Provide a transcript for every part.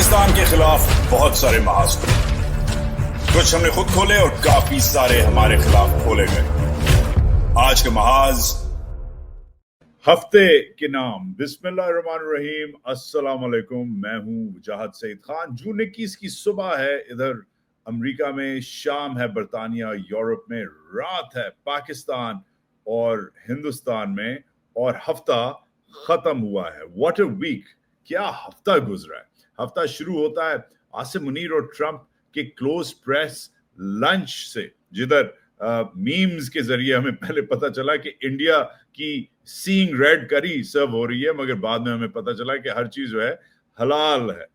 पाकिस्तान के खिलाफ बहुत सारे महाज खुले, कुछ हमने खुद खोले और काफी सारे हमारे खिलाफ खोले गए। आज के महाज हफ्ते के नाम बिस्मिल्लाहिर्रहमानिर्रहीम, अस्सलाम वालेकुम। मैं हूं वजाहत खान। जून 21 की सुबह है, इधर अमेरिका में शाम है, बरतानिया यूरोप में रात है, पाकिस्तान और हिंदुस्तान में, और हफ्ता खत्म हुआ है। व्हाट अ वीक, क्या हफ्ता गुजरा है। हफ्ता शुरू होता है आसिम मुनीर और ट्रंप के क्लोज प्रेस लंच से, जिधर मीम्स के जरिए हमें पहले पता चला कि इंडिया की सीइंग रेड करी सर्व हो रही है, मगर बाद में हमें पता चला कि हर चीज जो है हलाल है।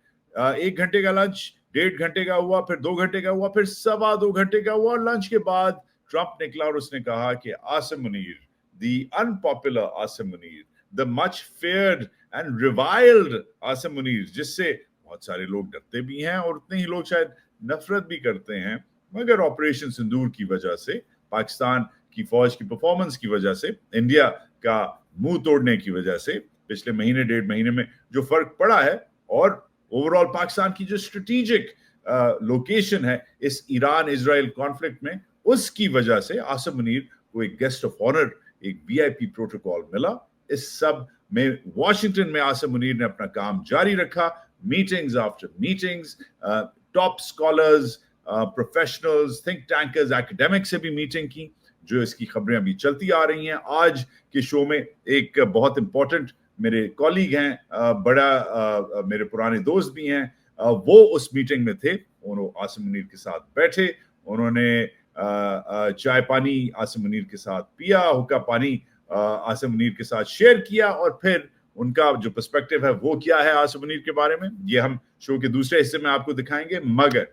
1 घंटे का लंच, 1.5 घंटे का हुआ, फिर 2 घंटे का हुआ, फिर 2.25 घंटे का हुआ। लंच के बाद ट्रंप निकला और उसने कहा कि Asim Munir, the unpopular Asim Munir, the much feared and reviled Asim Munir, जिससे बहुत सारे लोग डरते भी हैं और उतने ही लोग शायद नफरत भी करते हैं, मगर ऑपरेशन सिंदूर की वजह से, पाकिस्तान की फौज की परफॉर्मेंस की वजह से, इंडिया का मुंह तोड़ने की वजह से पिछले महीने 1.5 महीने में जो फर्क पड़ा है, और ओवरऑल पाकिस्तान की जो स्ट्रेटेजिक लोकेशन है इस ईरान इजराइल कॉन्फ्लिक्ट में, उसकी वजह से आसिम मुनीर को एक गेस्ट ऑफ ऑनर, एक वीआईपी प्रोटोकॉल मिला। इस सब में वाशिंगटन में आसिम मुनीर ने अपना काम जारी रखा, meetings after meetings, top scholars, professionals, think tankers, academic से भी मीटिंग की, जो इसकी खबरें अभी चलती आ रही हैं। आज के शो में एक बहुत इंपॉर्टेंट मेरे कॉलीग हैं, मेरे पुराने दोस्त भी हैं, वो उस मीटिंग में थे। उन्होंने आसिम मुनीर के साथ बैठे, उन्होंने चाय पानी आसिम मुनीर के साथ पिया, हुक्का पानी आसिम मुनीर के साथ शेयर किया, और फिर उनका जो पर्सपेक्टिव है वो क्या है आसिम मुनीर के बारे में, ये हम शो के दूसरे हिस्से में आपको दिखाएंगे। मगर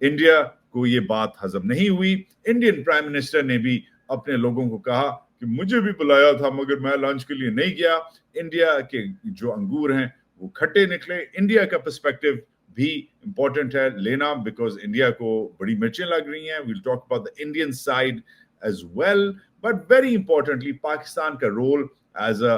इंडिया को ये बात हजम नहीं हुई। इंडियन प्राइम मिनिस्टर ने भी अपने लोगों को कहा कि मुझे भी बुलाया था मगर मैं लंच के लिए नहीं गया। इंडिया के जो अंगूर हैं वो खट्टे निकले। इंडिया का पर्सपेक्टिव भी इंपॉर्टेंट है लेना, बिकॉज इंडिया को बड़ी मिर्चें लग रही हैं। We'll talk about the Indian side as well, but very importantly Pakistan का role as a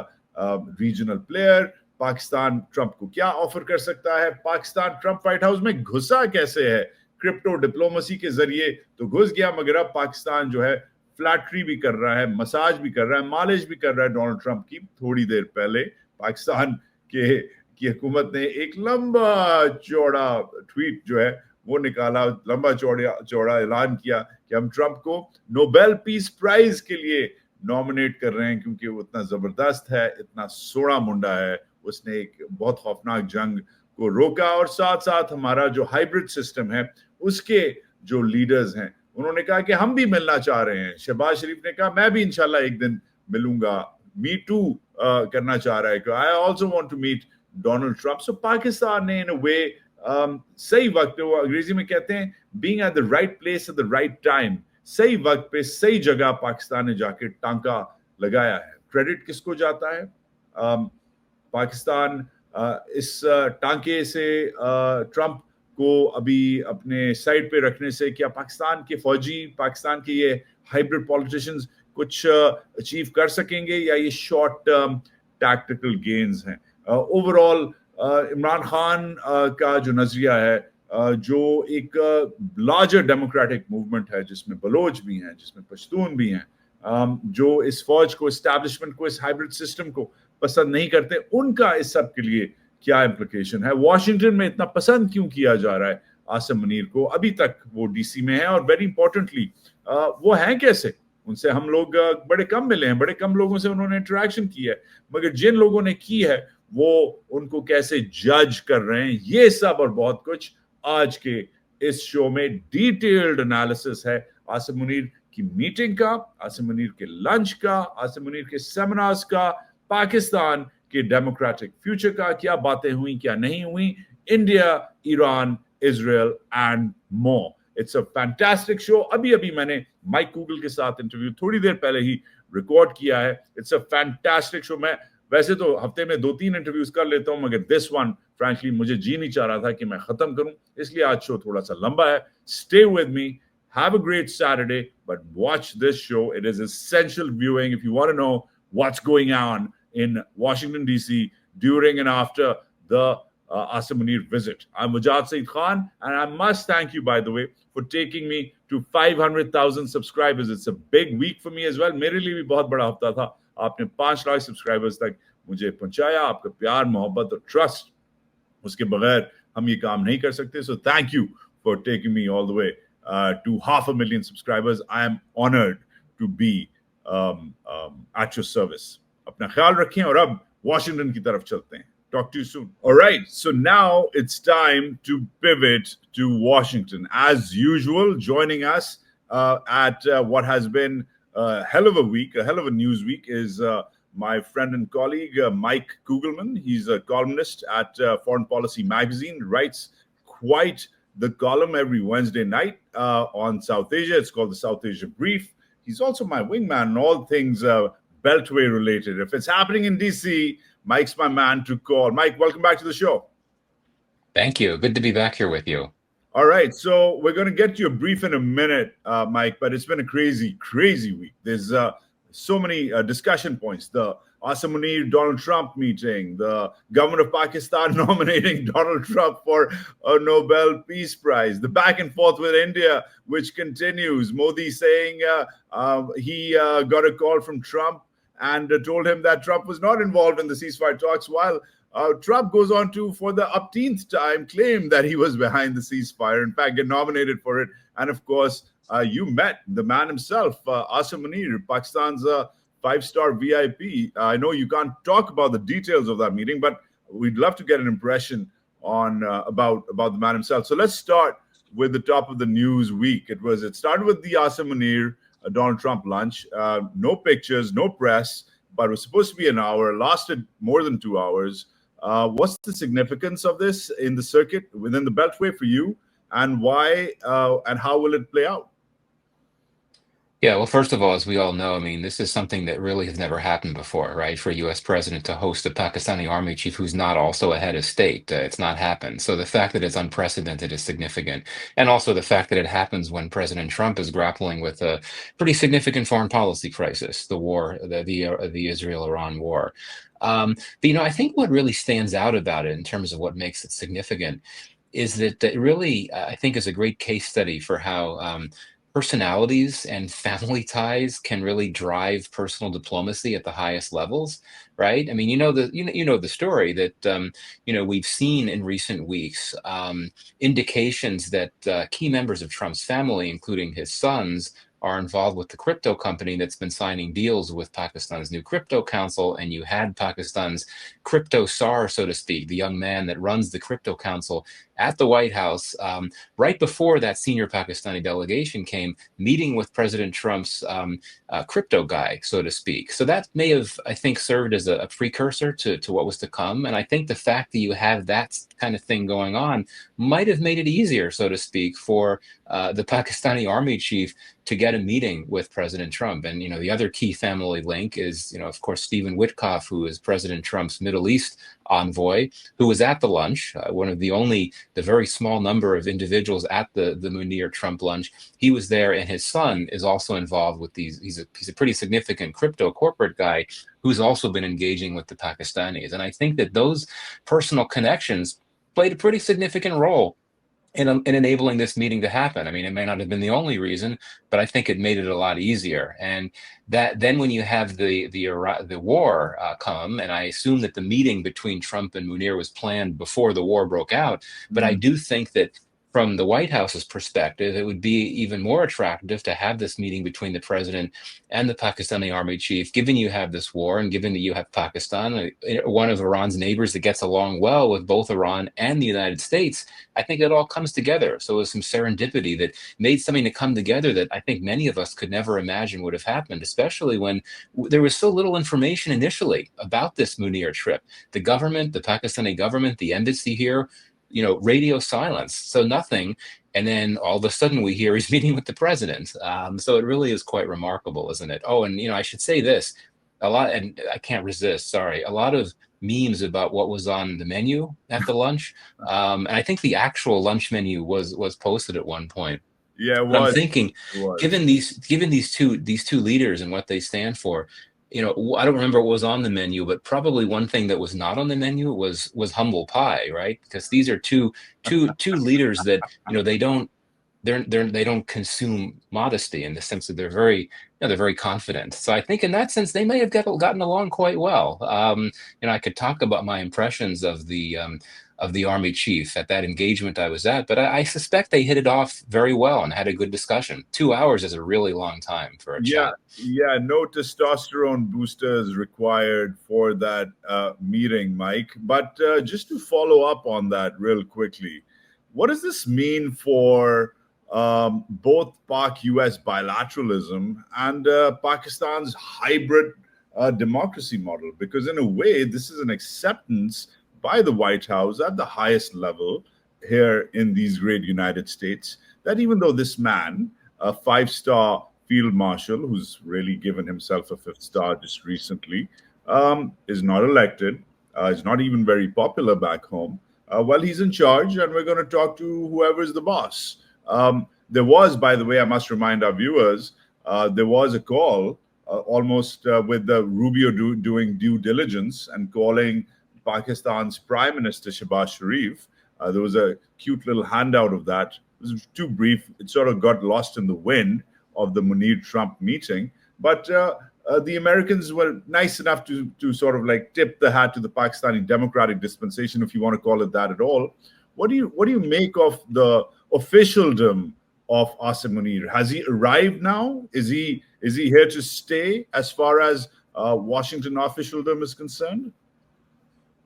regional player. Pakistan Trump को क्या ऑफर कर सकता है, पाकिस्तान ट्रंप व्हाइट हाउस में घुसा कैसे है, क्रिप्टो डिप्लोमेसी के जरिए तो घुस गया, मगर अब पाकिस्तान जो है फ्लैटरी भी कर रहा है, मसाज भी कर रहा है, मालिश भी कर रहा है डोनाल्ड ट्रंप की। थोड़ी देर पहले पाकिस्तान की हुकूमत ने एक लंबा चौड़ा ट्वीट जो है वो निकाला, लंबा चौड़ा ऐलान किया कि हम ट्रंप को नोबेल पीस प्राइज के लिए नॉमिनेट कर रहे हैं, क्योंकि वो इतना जबरदस्त है, इतना सोड़ा मुंडा है। उसने एक बहुत खौफनाक जंग को रोका, और साथ साथ हमारा जो हाइब्रिड सिस्टम है उसके जो लीडर्स हैं उन्होंने कहा कि हम भी मिलना चाह रहे हैं। शहबाज शरीफ ने कहा मैं भी इंशाल्लाह एक दिन मिलूंगा। मी टू करना चाह रहा है कि I also want to meet Donald Trump. So Pakistan ने इन अ वे सही वक्त, वो अंग्रेजी में कहते हैं being at the right place at the right time, सही वक्त पे सही जगह पाकिस्तान ने जाके टांका लगाया है। क्रेडिट किसको जाता है? पाकिस्तान इस टांके से ट्रंप को अभी अपने साइड पे रखने से क्या पाकिस्तान के फौजी, पाकिस्तान के ये हाइब्रिड पॉलिटिशियंस कुछ अचीव कर सकेंगे, या ये शॉर्ट टर्म टैक्टिकल गेन्स हैं? ओवरऑल इमरान खान का जो नजरिया है, जो एक लार्जर डेमोक्रेटिक मूवमेंट है जिसमें बलोच भी हैं, जिसमें पश्तून भी हैं, जो इस फौज को, एस्टैब्लिशमेंट को, इस हाइब्रिड सिस्टम को पसंद नहीं करते, उनका इस सब के लिए क्या इम्प्लिकेशन है? वॉशिंगटन में इतना पसंद क्यों किया जा रहा है आसिम मुनीर को? अभी तक वो डीसी में है, और वेरी इंपॉर्टेंटली वो हैं कैसे? उनसे हम लोग बड़े कम मिले हैं, बड़े कम लोगों से उन्होंने इंटरेक्शन की है, मगर जिन लोगों ने की है वो उनको कैसे जज कर रहे हैं, ये सब और बहुत कुछ आज के इस शो में डिटेल्ड एनालिसिस है आसिम मुनीर की मीटिंग का, आसिम मुनीर के लंच का, आसिम मुनीर के सेमिनार्स का, पाकिस्तान के डेमोक्रेटिक फ्यूचर का, क्या बातें हुई क्या नहीं हुई, India, Iran, Israel and more. It's a fantastic show. अभी मैंने माइक कूगल के साथ इंटरव्यू थोड़ी देर पहले ही रिकॉर्ड किया है। It's a fantastic show. मैं वैसे तो हफ्ते में 2-3 इंटरव्यूज कर लेता हूं, मगर दिस वन फ्रैंकली मुझे जी नहीं चाह रहा था कि मैं खत्म करूं, इसलिए आज शो थोड़ा सा लंबा है। Stay with me, have a great Saturday, but watch this show. It is essential viewing if you want to know what's going on in Washington, D.C. during and after the Asim Munir visit. I'm Wajahat S, and I must thank you, by the way, for taking me to 500,000 subscribers. It's a big week for me as well. मेरे लिए भी बहुत बड़ा हफ्ता था. आपने 5 lakh subscribers तक मुझे पहुंचाया. आपका प्यार, मोहब्बत और ट्रस्ट, उसके बगैर हम ये काम नहीं कर सकते. So thank you for taking me all the way to 500,000 subscribers. I am honored to be at your service. अपना ख्याल रखें और अब वॉशिंगटन की तरफ चलते हैं. Talk to you soon. All right, so now it's time to pivot to Washington. As usual, joining us at what has been a hell of a week, a hell of a news week, is my friend and colleague, Mike Kougelman. He's a columnist at Foreign Policy Magazine, writes quite the column every Wednesday night on South Asia. It's called the South Asia Brief. He's also my wingman in all things Beltway related. If it's happening in DC, Mike's my man to call. Mike, welcome back to the show. Thank you. Good to be back here with you. All right. So we're going to get to your brief in a minute, Mike, but it's been a crazy, crazy week. There's so many discussion points. The Asim Munir Donald Trump meeting, the government of Pakistan nominating Donald Trump for a Nobel Peace Prize, the back and forth with India, which continues. Modi saying he got a call from Trump and told him that Trump was not involved in the ceasefire talks, while Trump goes on to, for the upteenth time, claim that he was behind the ceasefire, in fact, get nominated for it. And of course, you met the man himself, Asim Munir, Pakistan's 5-star VIP. I know you can't talk about the details of that meeting, but we'd love to get an impression on about the man himself. So let's start with the top of the news week. It started with the Asim Munir Donald Trump lunch. No pictures, no press, but it was supposed to be an hour, lasted more than 2 hours. What's the significance of this in the circuit within the Beltway for you, and why and how will it play out? Yeah, well, first of all, as we all know, I mean, this is something that really has never happened before, right? For a U.S. president to host a Pakistani army chief who's not also a head of state. It's not happened. So the fact that it's unprecedented is significant. And also the fact that it happens when President Trump is grappling with a pretty significant foreign policy crisis, the war, the Israel-Iran war. But, I think what really stands out about it in terms of what makes it significant is that it really, I think, is a great case study for how personalities and family ties can really drive personal diplomacy at the highest levels, right? I mean, you know the story that we've seen in recent weeks, indications that key members of Trump's family, including his sons, are involved with the crypto company that's been signing deals with Pakistan's new crypto council. And you had Pakistan's crypto czar, so to speak, the young man that runs the crypto council, at the White House right before that senior Pakistani delegation came, meeting with President Trump's crypto guy, so to speak. So that may have, I think, served as a precursor to what was to come. And I think the fact that you have that kind of thing going on might have made it easier, so to speak, for the Pakistani army chief to get a meeting with President Trump. And, the other key family link is, of course, Stephen Witkoff, who is President Trump's Middle East envoy, who was at the lunch, one of the very small number of individuals at the Munir Trump lunch. He was there, and his son is also involved with these. He's a pretty significant crypto corporate guy who's also been engaging with the Pakistanis. And I think that those personal connections played a pretty significant role in enabling this meeting to happen. I mean, it may not have been the only reason, but I think it made it a lot easier. And that then when you have the war come, and I assume that the meeting between Trump and Munir was planned before the war broke out, but I do think that from the White House's perspective, it would be even more attractive to have this meeting between the president and the Pakistani army chief, given you have this war and given that you have Pakistan, one of Iran's neighbors that gets along well with both Iran and the United States. I think it all comes together. So it was some serendipity that made something to come together that I think many of us could never imagine would have happened, especially when there was so little information initially about this Munir trip. The government, the Pakistani government, the embassy here, radio silence, so nothing. And then all of a sudden we hear he's meeting with the president. So it really is quite remarkable, isn't it? Oh, and, I should say this, a lot, and I can't resist, sorry, a lot of memes about what was on the menu at the lunch. And I think the actual lunch menu was posted at one point. Yeah, it was. I'm thinking, given these two leaders and what they stand for, I don't remember what was on the menu, but probably one thing that was not on the menu was humble pie, right? Because these are two leaders that they don't consume modesty in the sense that they're very confident. So I think in that sense they may have gotten along quite well. I could talk about my impressions of the army chief at that engagement I was at, but I suspect they hit it off very well and had a good discussion. 2 hours is a really long time for a Yeah, chat. yeah. No testosterone boosters required for that meeting, Mike. But just to follow up on that real quickly, what does this mean for both Pak-US bilateralism and Pakistan's hybrid democracy model? Because in a way, this is an acceptance by the White House at the highest level here in these great United States that even though this man, a five-star field marshal who's really given himself a fifth star just recently, is not elected, is not even very popular back home. Well, he's in charge, and we're going to talk to whoever's the boss. There was, by the way, I must remind our viewers, there was a call almost with the Rubio doing due diligence and calling Pakistan's Prime Minister Shehbaz Sharif. There was a cute little handout of that. It was too brief. It sort of got lost in the wind of the Munir Trump meeting. But the Americans were nice enough to sort of like tip the hat to the Pakistani Democratic Dispensation, if you want to call it that at all. What do you make of the officialdom of Asim Munir? Has he arrived now? Is he here to stay as far as Washington officialdom is concerned?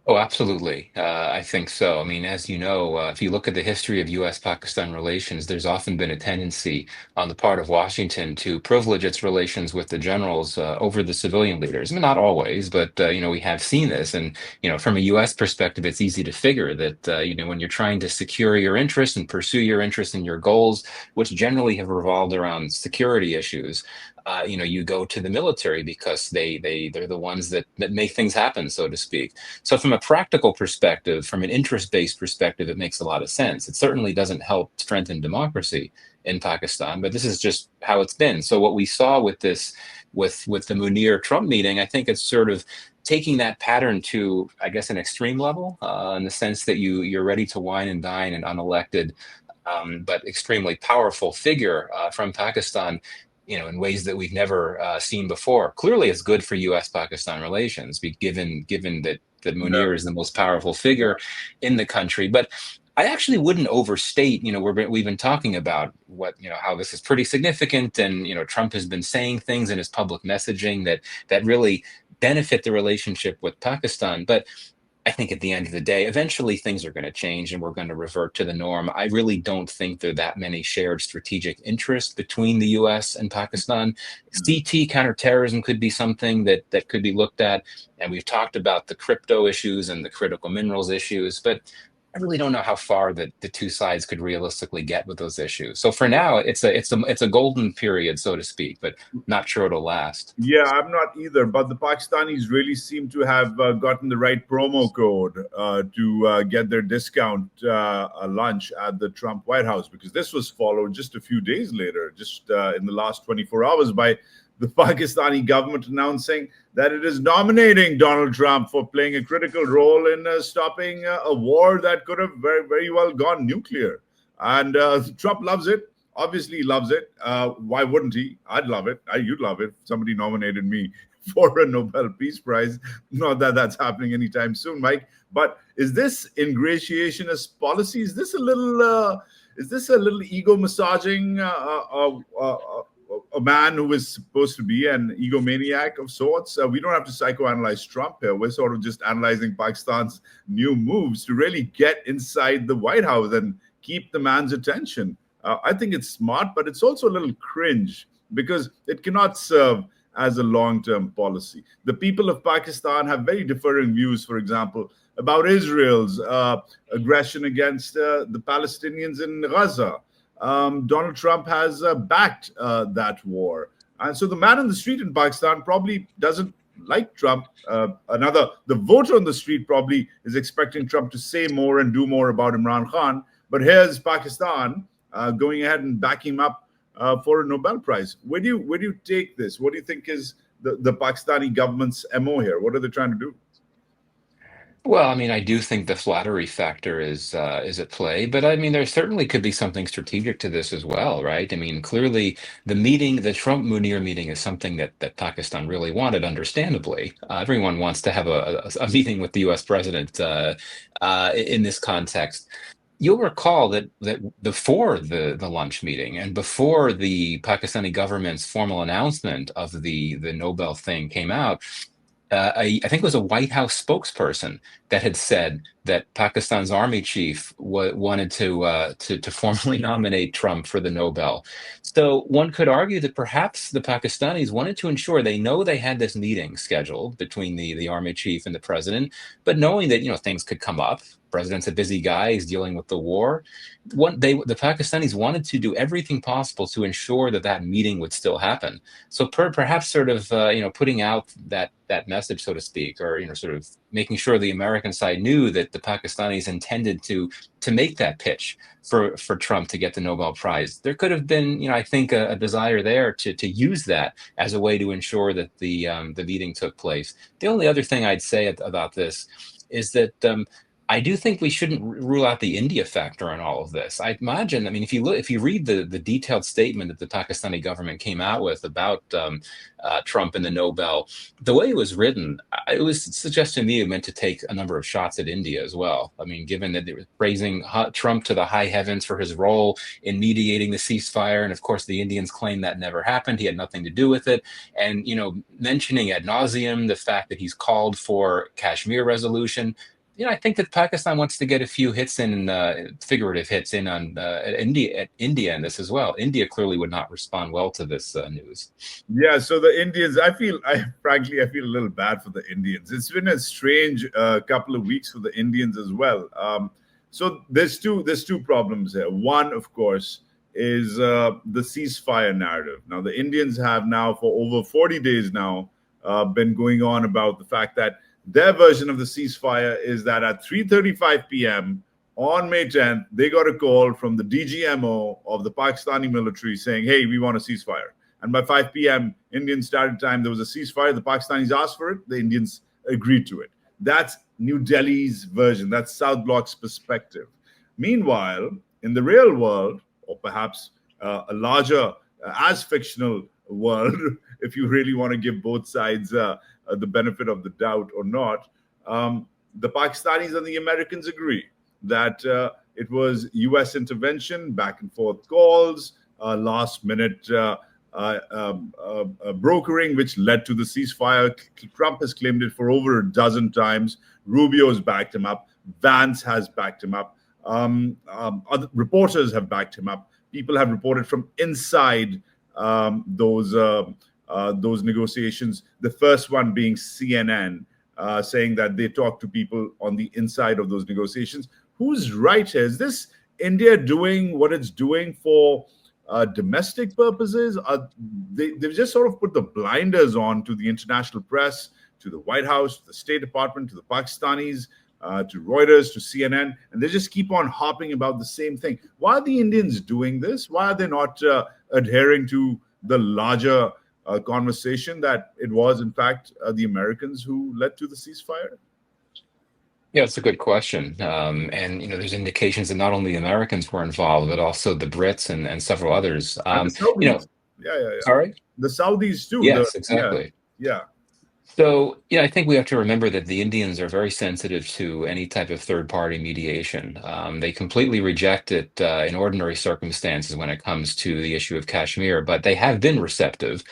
Oh, absolutely. I think so. I mean, as you know, if you look at the history of U.S.-Pakistan relations, there's often been a tendency on the part of Washington to privilege its relations with the generals over the civilian leaders. I mean, not always, but we have seen this. And from a U.S. perspective, it's easy to figure that when you're trying to secure your interests and pursue your interests and your goals, which generally have revolved around security issues, you go to the military because they're the ones that make things happen, so to speak. So from a practical perspective, from an interest-based perspective, it makes a lot of sense. It certainly doesn't help strengthen democracy in Pakistan, but this is just how it's been. So what we saw with this, with the Munir Trump meeting, I think it's sort of taking that pattern to, I guess, an extreme level, in the sense that you're ready to wine and dine an unelected, but extremely powerful figure from Pakistan, in ways that we've never seen before. Clearly, it's good for U.S.-Pakistan relations, given that Yeah. Munir is the most powerful figure in the country. But I actually wouldn't overstate. We've been talking about how this is pretty significant, and Trump has been saying things in his public messaging that really benefit the relationship with Pakistan. But I think at the end of the day, eventually things are going to change and we're going to revert to the norm. I really don't think there are that many shared strategic interests between the US and Pakistan. CT counterterrorism could be something that could be looked at. And we've talked about the crypto issues and the critical minerals issues, but I really don't know how far the two sides could realistically get with those issues. So for now, it's a golden period, so to speak, but not sure it'll last. Yeah, I'm not either. But the Pakistanis really seem to have gotten the right promo code to get their discount lunch at the Trump White House, because this was followed just a few days later, just in the last 24 hours, by the Pakistani government announcing that it is nominating Donald Trump for playing a critical role in stopping a war that could have very, very well gone nuclear. And Trump loves it. Obviously, he loves it. Why wouldn't he? I'd love it. You'd love it. If somebody nominated me for a Nobel Peace Prize. Not that that's happening anytime soon, Mike. But is this ingratiationist policy? Is this a little ego massaging a man who is supposed to be an egomaniac of sorts? We don't have to psychoanalyze Trump here. We're sort of just analyzing Pakistan's new moves to really get inside the White House and keep the man's attention. I think it's smart, but it's also a little cringe because it cannot serve as a long-term policy. The people of Pakistan have very differing views, for example, about Israel's aggression against the Palestinians in Gaza. Donald Trump has backed that war. And so the man on the street in Pakistan probably doesn't like Trump. The voter on the street probably is expecting Trump to say more and do more about Imran Khan. But here's Pakistan going ahead and backing him up for a Nobel Prize. Where do you take this? What do you think is the Pakistani government's MO here? What are they trying to do? Well, I mean, I do think the flattery factor is at play, but I mean, there certainly could be something strategic to this as well, right? I mean, clearly, the Trump Munir meeting, is something that Pakistan really wanted, understandably. Everyone wants to have a meeting with the U.S. president in this context. You'll recall that before the lunch meeting and before the Pakistani government's formal announcement of the Nobel thing came out, I think it was a White House spokesperson that had said that Pakistan's army chief wanted to formally nominate Trump for the Nobel. So one could argue that perhaps the Pakistanis wanted to ensure, they know they had this meeting scheduled between the army chief and the president, but knowing that things could come up. President's a busy guy; he's dealing with the war. The Pakistanis wanted to do everything possible to ensure that meeting would still happen. So perhaps sort of putting out that message, so to speak, or sort of making sure the American side knew that the Pakistanis intended to make that pitch for Trump to get the Nobel Prize. There could have been, I think, a desire there to use that as a way to ensure that the meeting took place. The only other thing I'd say about this is that I do think we shouldn't rule out the India factor in all of this. I imagine, I mean, if you read the detailed statement that the Pakistani government came out with about Trump and the Nobel, the way it was written, it was suggesting to me it meant to take a number of shots at India as well. I mean, given that they were praising Trump to the high heavens for his role in mediating the ceasefire, and of course the Indians claim that never happened. He had nothing to do with it, and mentioning ad nauseum the fact that he's called for Kashmir resolution. I think that Pakistan wants to get a few hits in, figurative hits in on India in this as well. India clearly would not respond well to this news. Yeah, so the Indians, frankly, I feel a little bad for the Indians. It's been a strange couple of weeks for the Indians as well. So there's two problems here. One, of course, is the ceasefire narrative. Now, the Indians have now for over 40 days now been going on about the fact that their version of the ceasefire is that at 3:35 p.m. on May 10th, they got a call from the DGMO of the Pakistani military saying, hey, we want a ceasefire. And by 5 p.m. Indian Standard Time, there was a ceasefire. The Pakistanis asked for it. The Indians agreed to it. That's New Delhi's version. That's South Block's perspective. Meanwhile, in the real world, or perhaps a larger, as fictional world, if you really want to give both sides the benefit of the doubt or not, the Pakistanis and the Americans agree that it was U.S. intervention, back and forth calls, last minute brokering, which led to the ceasefire. Trump has claimed it for over a dozen times. Rubio's backed him up. Vance has backed him up. Other reporters have backed him up. People have reported from inside those negotiations. The first one being CNN, saying that they talked to people on the inside of those negotiations. Who's right here? Is this India doing what it's doing for domestic purposes? They've just sort of put the blinders on to the international press, to the White House, to the State Department, to the Pakistanis, to Reuters, to CNN, and they just keep on harping about the same thing. Why are the Indians doing this? Why are they not adhering to the larger conversation that it was, in fact, the Americans who led to the ceasefire? Yeah, it's a good question. And there's indications that not only the Americans were involved, but also the Brits and several others. And the Saudis. Yeah. Sorry? The Saudis too. Yes, exactly. Yeah. So, I think we have to remember that the Indians are very sensitive to any type of third-party mediation. They completely reject it in ordinary circumstances when it comes to the issue of Kashmir, but they have been receptive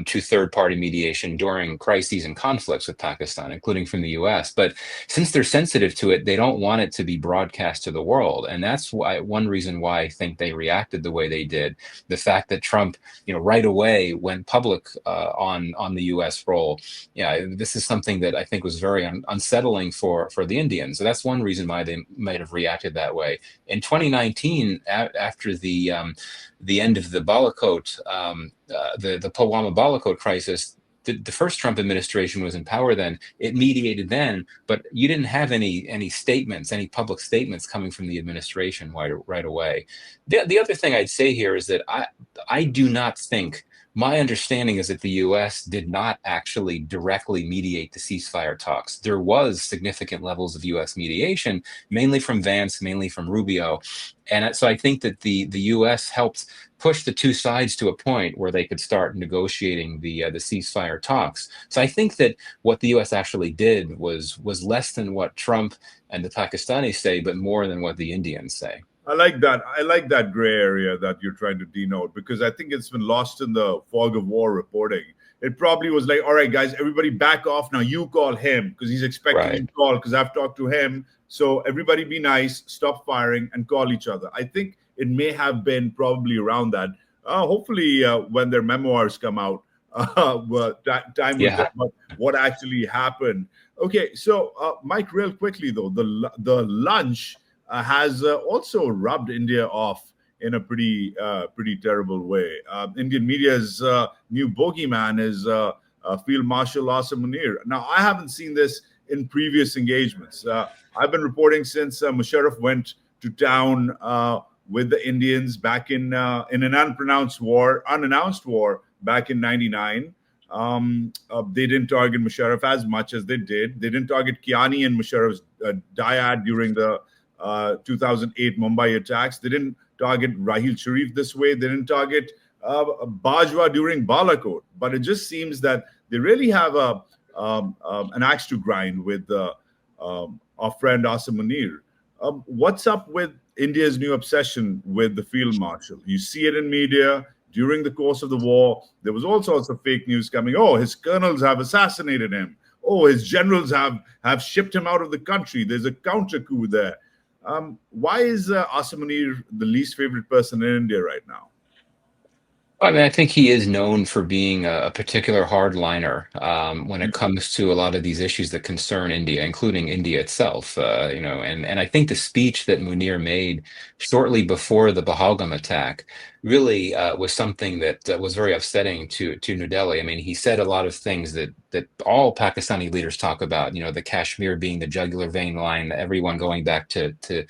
to third-party mediation during crises and conflicts with Pakistan, including from the U.S. But since they're sensitive to it, they don't want it to be broadcast to the world, and that's one reason why I think they reacted the way they did. The fact that Trump, right away went public on the U.S. role. Yeah, this is something that I think was very unsettling for the Indians. So that's one reason why they might have reacted that way. In 2019, after the end of the Balakot, the Pulwama Balakot crisis, the first Trump administration was in power then. It mediated then, but you didn't have any statements, any public statements coming from the administration right away. The other thing I'd say here is that I do not think My understanding is that the U.S. did not actually directly mediate the ceasefire talks. There was significant levels of U.S. mediation, mainly from Vance, mainly from Rubio. And so I think that the U.S. helped push the two sides to a point where they could start negotiating the ceasefire talks. So I think that what the U.S. actually did was less than what Trump and the Pakistanis say, but more than what the Indians say. I like that. I like that gray area that you're trying to denote, because I think it's been lost in the fog of war reporting. It probably was like, all right, guys, everybody back off now. You call him because he's expecting you Right. to call, because I've talked to him. So everybody be nice, stop firing, and call each other. I think it may have been probably around that. Hopefully, when their memoirs come out, well, that time will Yeah. tell what actually happened. Okay, so Mike, real quickly though, the lunch has also rubbed India off in a pretty terrible way. Indian media's new bogeyman is Field Marshal Asim Munir. Now, I haven't seen this in previous engagements. I've been reporting since Musharraf went to town with the Indians back in an unannounced war back in '99. They didn't target Musharraf as much as they did. They didn't target Kiani and Musharraf's dyad during the 2008 Mumbai attacks. They didn't target Rahil Sharif this way. They didn't target Bajwa during Balakot. But it just seems that they really have an axe to grind with our friend Asim Munir. What's up with India's new obsession with the field marshal? You see it in media. During the course of the war, there was all sorts of fake news coming. Oh, his colonels have assassinated him. Oh, his generals have shipped him out of the country. There's a counter coup there. Why is Asim Munir the least favorite person in India right now? I mean, I think he is known for being a particular hardliner when it Mhm. comes to a lot of these issues that concern India, including India itself. And I think the speech that Munir made shortly before the Pahalgam attack really was something that was very upsetting to New Delhi. I mean, he said a lot of things that all Pakistani leaders talk about. You know, the Kashmir being the jugular vein line, everyone going back to to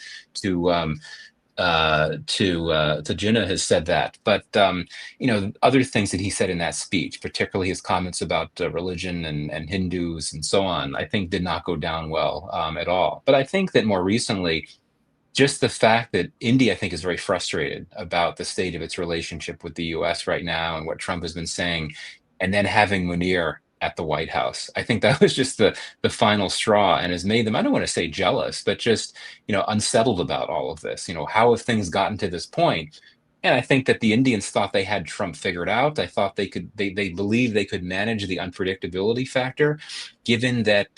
Jinnah has said that. But other things that he said in that speech, particularly his comments about religion and Hindus and so on, I think did not go down well at all. But I think that more recently, just the fact that India, I think, is very frustrated about the state of its relationship with the US right now and what Trump has been saying, and then having Munir at the White House. I think that was just the final straw and has made them, I don't want to say jealous, but just, unsettled about all of this. How have things gotten to this point? And I think that the Indians thought they had Trump figured out. I thought they believed they could manage the unpredictability factor, given that,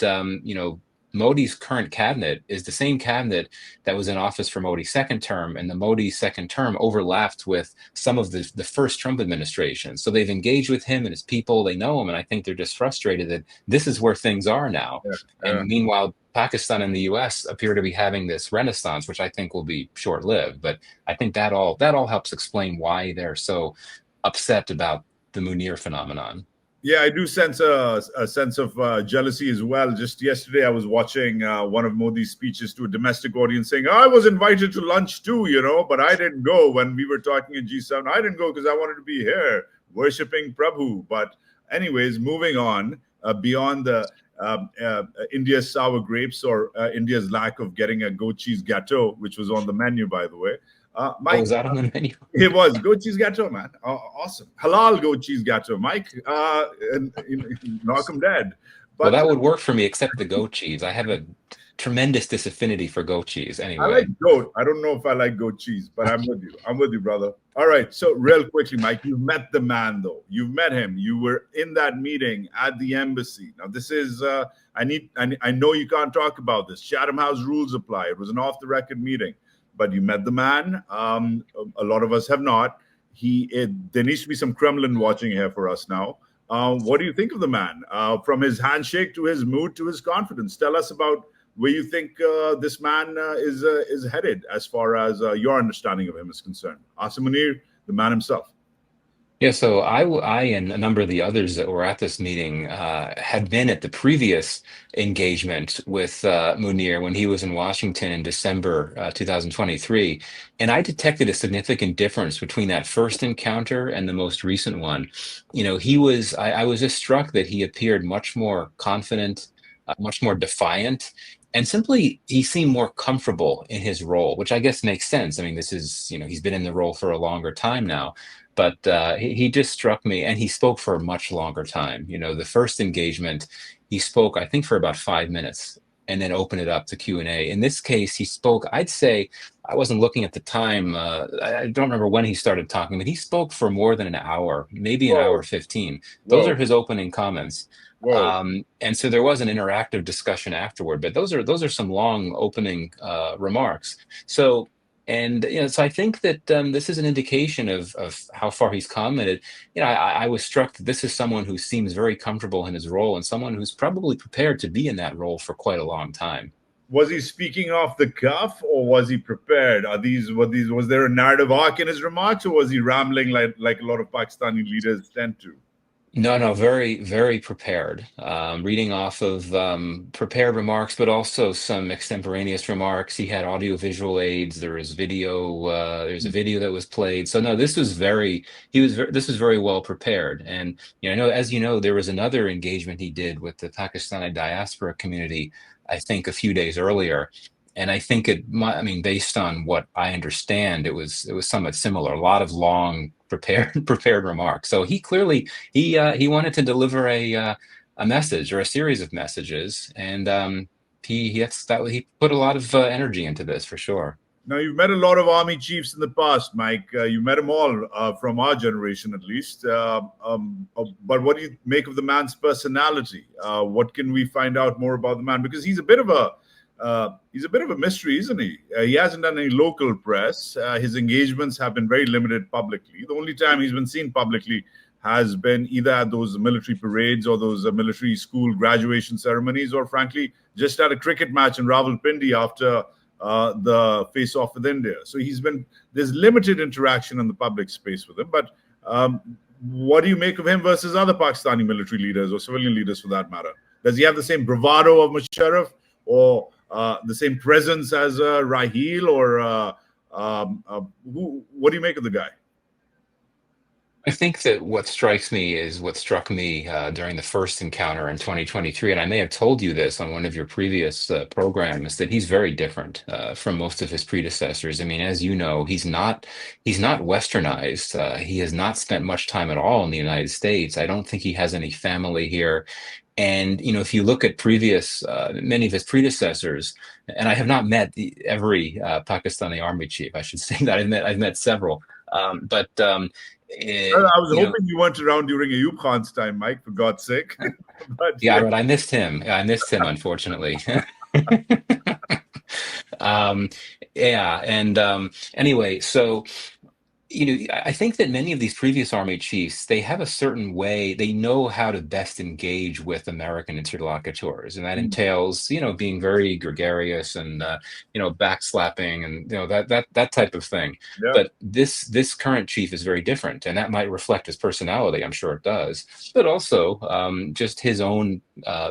Modi's current cabinet is the same cabinet that was in office for Modi's second term, and the Modi second term overlapped with some of the first Trump administration. So they've engaged with him and his people. They know him, and I think they're just frustrated that this is where things are now. Yeah, And meanwhile, Pakistan and the U.S. appear to be having this renaissance, which I think will be short-lived. But I think that all helps explain why they're so upset about the Munir phenomenon. yeah, I do sense a sense of jealousy as well. Just yesterday, I was watching one of Modi's speeches to a domestic audience saying, I was invited to lunch too, but I didn't go when we were talking in G7. I didn't go because I wanted to be here worshipping Prabhu. But, anyways, moving on beyond the India's sour grapes or India's lack of getting a goat cheese gâteau, which was on the menu, by the way. Oh, Mike, is that on the menu? it was goat cheese gâteau, man. Awesome. Halal goat cheese gâteau, Mike. Knock him dead. Well, But that would work for me, except the goat cheese. I have a tremendous disaffinity for goat cheese. I like Anyway, goat. I don't know if I like goat cheese, but I'm with you. I'm with you, brother. All right. So, real quickly, Mike, you've met the man, though. You've met him. You were in that meeting at the embassy. Now, this is, I know you can't talk about this. Chatham House rules apply. It was an off the record meeting, but you met the man. A lot of us have not. There needs to be some Kremlin watching here for us now. What do you think of the man? From his handshake to his mood to his confidence, tell us about where you think this man is headed as far as your understanding of him is concerned. Asim Munir, the man himself. Yeah, so I and a number of the others that were at this meeting had been at the previous engagement with Munir when he was in Washington in December 2023, and I detected a significant difference between that first encounter and the most recent one. I was just struck that he appeared much more confident, much more defiant. And simply, he seemed more comfortable in his role, which I guess makes sense. I mean, he's been in the role for a longer time now, but he just struck me, and he spoke for a much longer time. The first engagement, he spoke, I think, for about 5 minutes, and then opened it up to Q&A. In this case, he spoke, I'd say, I wasn't looking at the time. I don't remember when he started talking, but he spoke for more than an hour, maybe an hour Whoa, 15. Those are whoa, his opening comments. whoa. And so there was an interactive discussion afterward, but those are some long opening remarks. So I think that this is an indication of how far he's come. And I was struck that this is someone who seems very comfortable in his role and someone who's probably prepared to be in that role for quite a long time. Was he speaking off the cuff, or was he prepared? Was there a narrative arc in his remarks, or was he rambling like a lot of Pakistani leaders tend to? No, no, very, very prepared. Reading off of prepared remarks, but also some extemporaneous remarks. He had audio-visual aids. There was video. There's a video that was played. So no, this was very. This was very well prepared. And I know, as you know, there was another engagement he did with the Pakistani diaspora community, I think, a few days earlier. And I think I mean, based on what I understand, it was somewhat similar. A lot of long prepared remarks. So he clearly he wanted to deliver a message or a series of messages, and he put a lot of energy into this for sure. Now, you've met a lot of army chiefs in the past, Mike. You met them all from our generation, at least. But what do you make of the man's personality? What can we find out more about the man? Because he's a bit of a mystery, isn't he? He hasn't done any local press. His engagements have been very limited publicly. The only time he's been seen publicly has been either at those military parades or those military school graduation ceremonies, or frankly, just at a cricket match in Rawalpindi after the face-off with India. So there's limited interaction in the public space with him. But what do you make of him versus other Pakistani military leaders or civilian leaders for that matter? Does he have the same bravado of Musharraf, or the same presence as Raheel, or what do you make of the guy? I think that what strikes me is what struck me during the first encounter in 2023, and I may have told you this on one of your previous programs, that he's very different from most of his predecessors. I mean, as you know, he's not westernized. He has not spent much time at all in the United States. I don't think he has any family here. And if you look at many of his predecessors, and I have not met every Pakistani army chief, I should say that I've met several, but Well, I was hoping you weren't around during Ayub Khan's time, Mike, for God's sake. But yeah, but I missed him. I missed him, unfortunately. um, yeah, and anyway, so I think that many of these previous army chiefs, they have a certain way, they know how to best engage with American interlocutors. And that entails, being very gregarious and, backslapping and, that type of thing. yeah. But this current chief is very different, and that might reflect his personality. I'm sure it does. But also just his own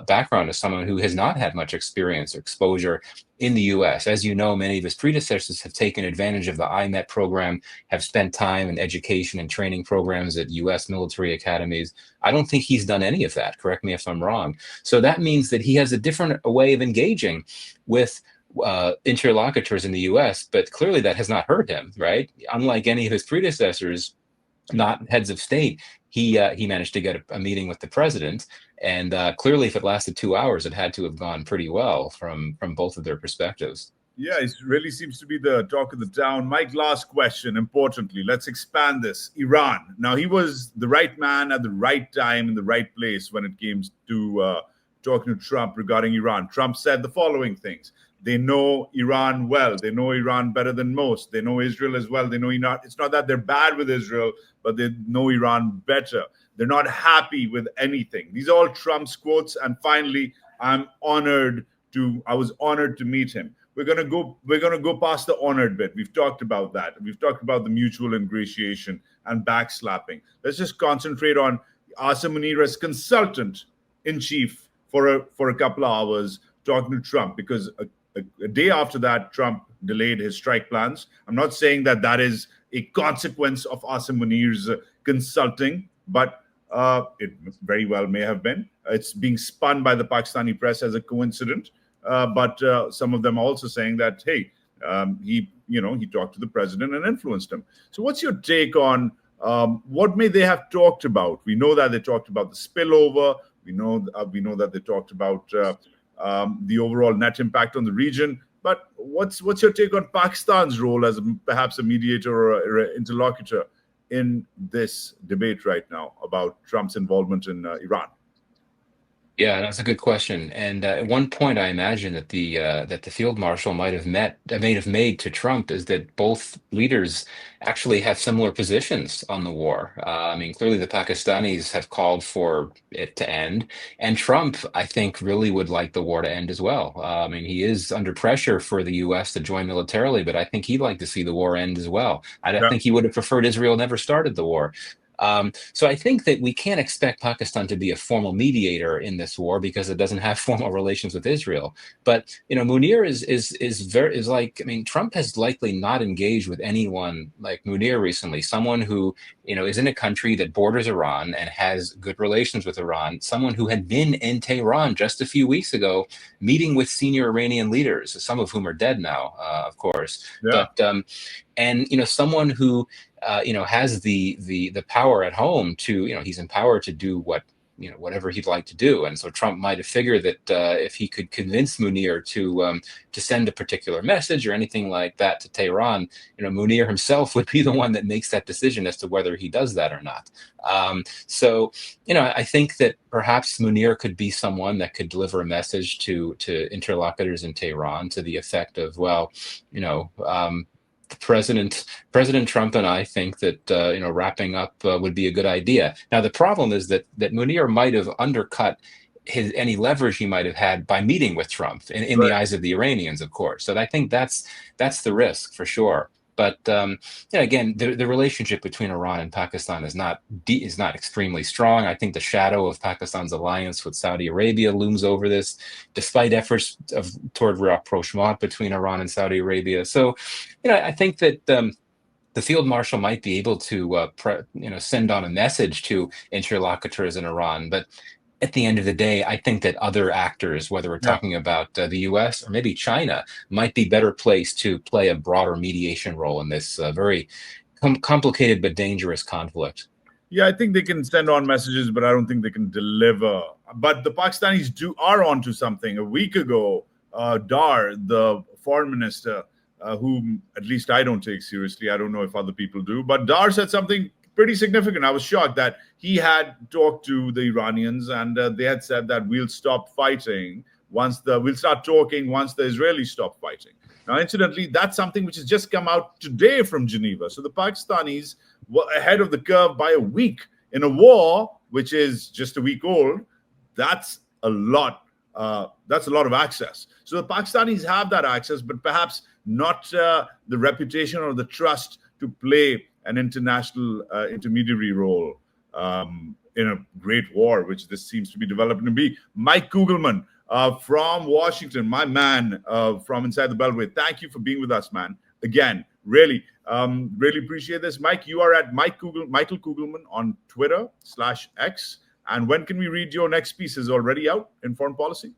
background as someone who has not had much experience or exposure in the US. As you know, many of his predecessors have taken advantage of the IMET program, have spent time in education and training programs at US military academies. I don't think he's done any of that. Correct me if I'm wrong. So that means that he has a different way of engaging with interlocutors in the US, but clearly that has not hurt him, right? Unlike any of his predecessors, not heads of state, he managed to get a meeting with the president, and clearly, if it lasted 2 hours, it had to have gone pretty well from both of their perspectives. Yeah, it really seems to be the talk of the town. Mike, last question, importantly, let's expand this. Iran. Now, he was the right man at the right time in the right place when it came to talking to Trump regarding Iran. Trump said the following things. They know Iran well. They know Iran better than most. They know Israel as well. They know Iran. It's not that they're bad with Israel, but they know Iran better. They're not happy with anything. These are all Trump's quotes. And finally, I'm honored I was honored to meet him. We're gonna go past the honored bit. We've talked about that. We've talked about the mutual ingratiation and backslapping. Let's just concentrate on Asim Munir as consultant in chief for a couple of hours talking to Trump, because a day after that, Trump delayed his strike plans. I'm not saying that is a consequence of Asim Munir's consulting, but it very well may have been. It's being spun by the Pakistani press as a coincidence, but some of them are also saying that, hey, he talked to the president and influenced him. So what's your take on what may they have talked about? We know that they talked about the spillover. We know that they talked about the overall net impact on the region. But what's your take on Pakistan's role as perhaps a mediator or an interlocutor in this debate right now about Trump's involvement in Iran? Yeah, that's a good question. And at one point, I imagine that the field marshal might have made to Trump is that both leaders actually have similar positions on the war. I mean, clearly the Pakistanis have called for it to end, and Trump, I think, really would like the war to end as well. I mean, he is under pressure for the U.S. to join militarily, but I think he'd like to see the war end as well. I don't think he would have preferred Israel never started the war. So I think that we can't expect Pakistan to be a formal mediator in this war because it doesn't have formal relations with Israel. But Munir is like, I mean, Trump has likely not engaged with anyone like Munir recently, someone who is in a country that borders Iran and has good relations with Iran, someone who had been in Tehran just a few weeks ago, meeting with senior Iranian leaders, some of whom are dead now, of course. Yeah. But someone who has the power at home to, he's empowered to do whatever he'd like to do. And so Trump might have figured that if he could convince Munir to send a particular message or anything like that to Tehran, Munir himself would be the one that makes that decision as to whether he does that or not. So I think that perhaps Munir could be someone that could deliver a message to interlocutors in Tehran to the effect of, well, President Trump and I think that wrapping up would be a good idea. Now the problem is that Munir might have undercut any leverage he might have had by meeting with Trump in the eyes of the Iranians, of course. So I think that's the risk for sure. But again, the relationship between Iran and Pakistan is not extremely strong. I think the shadow of Pakistan's alliance with Saudi Arabia looms over this, despite efforts toward rapprochement between Iran and Saudi Arabia. So, I think that the field marshal might be able to send on a message to interlocutors in Iran, but at the end of the day, I think that other actors, whether we're talking about the U.S. or maybe China, might be better placed to play a broader mediation role in this very complicated but dangerous conflict. Yeah, I think they can send on messages, but I don't think they can deliver. But the Pakistanis are onto something. A week ago, Dar, the foreign minister, whom at least I don't take seriously, I don't know if other people do, but Dar said something pretty significant. I was shocked that he had talked to the Iranians and they had said that we'll stop fighting we'll start talking once the Israelis stop fighting. Now, incidentally, that's something which has just come out today from Geneva. So the Pakistanis were ahead of the curve by a week in a war which is just a week old. That's a lot. That's a lot of access. So the Pakistanis have that access, but perhaps not the reputation or the trust to play an international intermediary role in a great war, which this seems to be developing to be. Mike Kougelman from Washington, my man from inside the Beltway. Thank you for being with us, man. Again, really appreciate this. Mike, you are at Michael Kougelman on Twitter/X. And when can we read your next piece? Is it already out in Foreign Policy?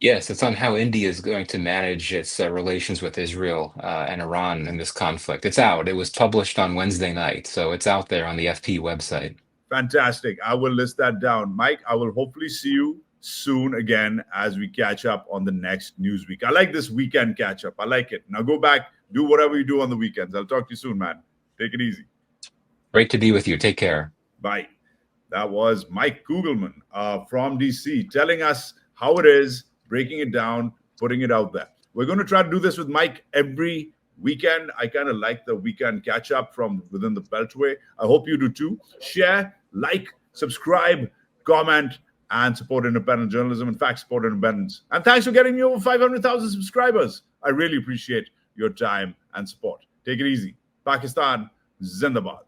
Yes, it's on how India is going to manage its relations with Israel and Iran in this conflict. It's out. It was published on Wednesday night, so it's out there on the FP website. Fantastic. I will list that down. Mike, I will hopefully see you soon again as we catch up on the next news week. I like this weekend catch up. I like it. Now go back, do whatever you do on the weekends. I'll talk to you soon, man. Take it easy. Great to be with you. Take care. Bye. That was Mike Kougelman from DC telling us how it is, breaking it down, putting it out there. We're going to try to do this with Mike every weekend. I kind of like the weekend catch up from within the Beltway. I hope you do too. Share, like, subscribe, comment, and support independent journalism. In fact, support independence. And thanks for getting me over 500,000 subscribers. I really appreciate your time and support. Take it easy. Pakistan, Zindabad.